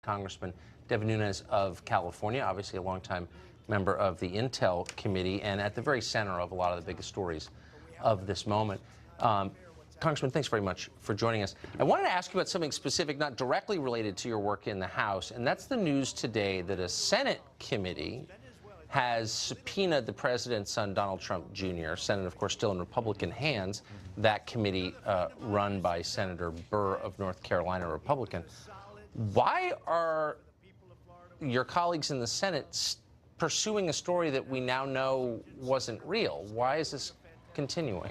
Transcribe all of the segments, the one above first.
Congressman Devin Nunes of California, obviously a longtime member of the Intel Committee and at the very center of a lot of the biggest stories of this moment. Congressman, thanks very much for joining us. I wanted to ask you about something specific, not directly related to your work in the House, and that's the news today that a Senate committee has subpoenaed the president's son, Donald Trump Jr., Senate, of course, still in Republican hands, that committee run by Senator Burr of North Carolina, Republican. Why are your colleagues in the Senate pursuing a story that we now know wasn't real? Why is this continuing?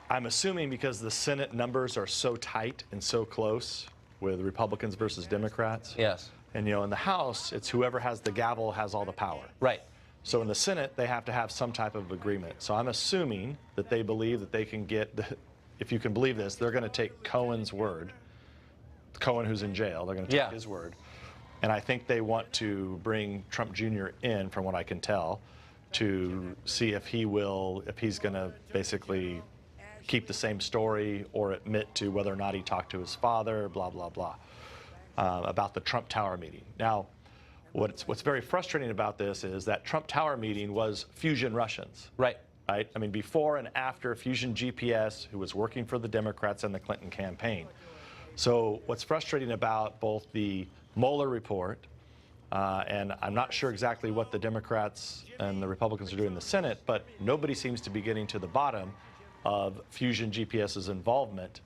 I'm assuming because the Senate numbers are so tight and so close with Republicans versus Democrats. Yes. And, you know, in the House, it's whoever has the gavel has all the power. Right. So in the Senate, they have to have some type of agreement. So I'm assuming that they believe that they can get, if you can believe this, they're going to take Cohen's word. Cohen, who's in jail, they're going to take his word. And I think they want to bring Trump Jr. in, from what I can tell, to see if he's going to basically keep the same story or admit to whether or not he talked to his father, blah, blah, blah, about the Trump Tower meeting. Now, what's very frustrating about this is that Trump Tower meeting was Fusion Russians. Right. Right? I mean, before and after Fusion GPS, who was working for the Democrats and the Clinton campaign. So what's frustrating about both the Mueller report, and I'm not sure exactly what the Democrats and the Republicans are doing in the Senate, but nobody seems to be getting to the bottom of Fusion GPS's involvement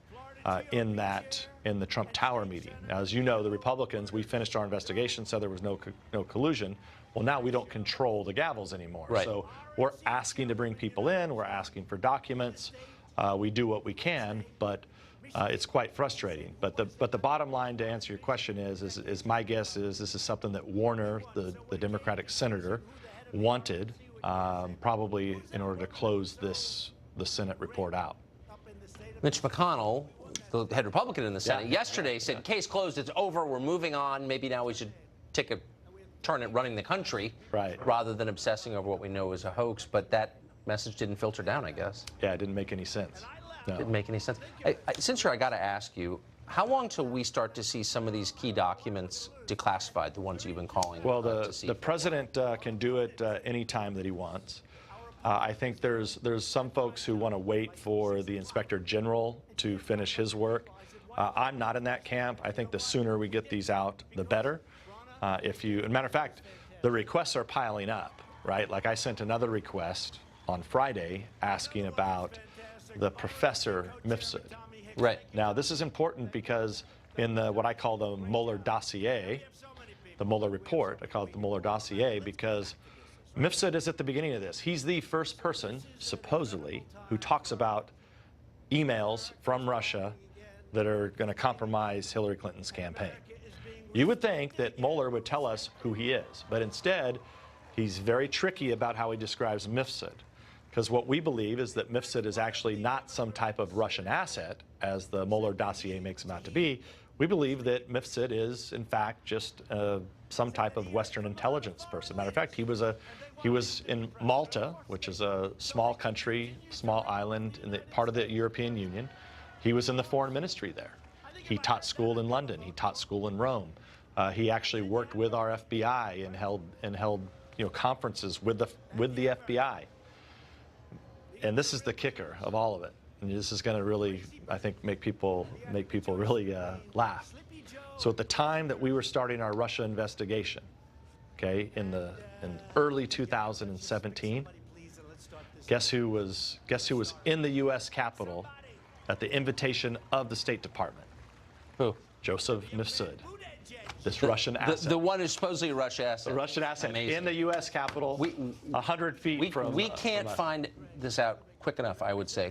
in the Trump Tower meeting. Now, as you know, the Republicans, we finished our investigation, so there was no collusion. Well, now we don't control the gavels anymore. Right. So we're asking to bring people in. We're asking for documents. We do what we can, but it's quite frustrating. But the bottom line, to answer your question, is my guess is this is something that Warner, the Democratic senator, wanted, probably in order to close the Senate report out. Mitch McConnell, the head Republican in the Senate, yesterday said, case closed, it's over, we're moving on, maybe now we should take a turn at running the country, rather than obsessing over what we know is a hoax. But that message didn't filter down, I guess. Yeah, it didn't make any sense. No. Didn't make any sense. Since I got to ask you, how long till we start to see some of these key documents declassified, the ones you've been calling? Well, the president can do it any time that he wants. I think there's some folks who want to wait for the Inspector General to finish his work. I'm not in that camp. I think the sooner we get these out, the better. As a matter of fact, the requests are piling up, right? Like I sent another request on Friday asking about the Professor Mifsud. Right. Now, this is important because in what I call the Mueller dossier, the Mueller report, I call it the Mueller dossier because Mifsud is at the beginning of this. He's the first person, supposedly, who talks about emails from Russia that are going to compromise Hillary Clinton's campaign. You would think that Mueller would tell us who he is, but instead, he's very tricky about how he describes Mifsud. Because what we believe is that Mifsud is actually not some type of Russian asset, as the Mueller dossier makes him out to be. We believe that Mifsud is, in fact, just some type of Western intelligence person. Matter of fact, he was in Malta, which is a small country, small island in the part of the European Union. He was in the foreign ministry there. He taught school in London. He taught school in Rome. He actually worked with our FBI and held conferences with the FBI. And this is the kicker of all of it. And this is going to really, I think, make people really laugh. So at the time that we were starting our Russia investigation, okay, in early 2017, guess who was in the U.S. Capitol at the invitation of the State Department? Who? Joseph Mifsud. This Russian asset. The one who's supposedly a Russian asset. The Russian asset. Amazing. In the U.S. Capitol, 100 feet from We can't find this out quick enough, I would say.